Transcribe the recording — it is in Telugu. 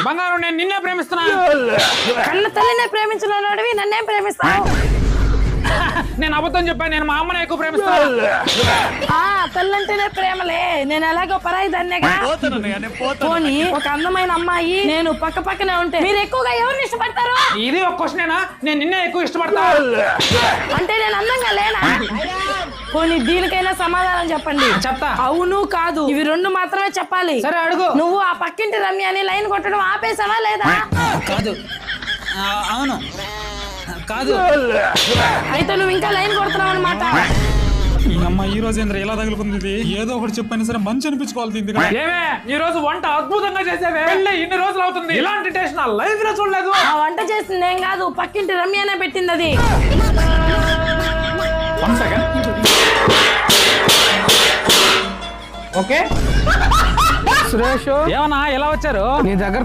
బంగారం నేను నిన్నే ప్రేమిస్తున్నా. కన్న తల్లినే ప్రేమించినోడివి నన్నేం ప్రేమిస్తావు? నేను అబద్ధం చెప్పాను, నేను మా అమ్మని ఎక్కువ ప్రేమిస్తాను. తల్లంటేనే ప్రేమలే, నేను ఎలాగో పరాయి దాన్నేగా. పోనీ ఒక అందమైన అమ్మాయి నేను పక్క పక్కనే ఉంటే మీరు ఎక్కువగా ఎవరిని ఇష్టపడతారు? ఇది ఒక క్వశ్చనేనా? నేను నిన్నే ఎక్కువ ఇష్టపడతా. అంటే నేను అందంగా లేనా? పోనీ దీనికైనా సమాధానం చెప్పండి. చెప్తా. అవును కాదు ఇవి రెండు మాత్రమే చెప్పాలి. సరే అడుగు. నువ్వు ఆ పక్కింటి రమ్య అని లైన్ కొట్టడం ఆపేసావా లేదా? కాదు. అవును కాదు. అయితే నువ్వు ఇంకా లైన్ కొడుతున్నావు అనమాట. అమ్మ ఈ రోజు ఏంద్ర ఎలా తగులుకుంది? ఏదో ఒకటి చెప్పైనా సరే మంచి అనిపించుకోవాలి. ఏమే ఈ రోజు వంట అద్భుతంగా చేసేవే. ఇన్ని రోజులు అవుతుంది, ఇలాంటి టేస్ట్ నా లైఫ్ లో చూడలేదు. ఆ వంట చేసింది ఏం కాదు, పక్కింటి రమ్యనే పెట్టింది అది. ఓకే సురేష్, ఏమన్నా ఎలా వచ్చారు? నీ దగ్గర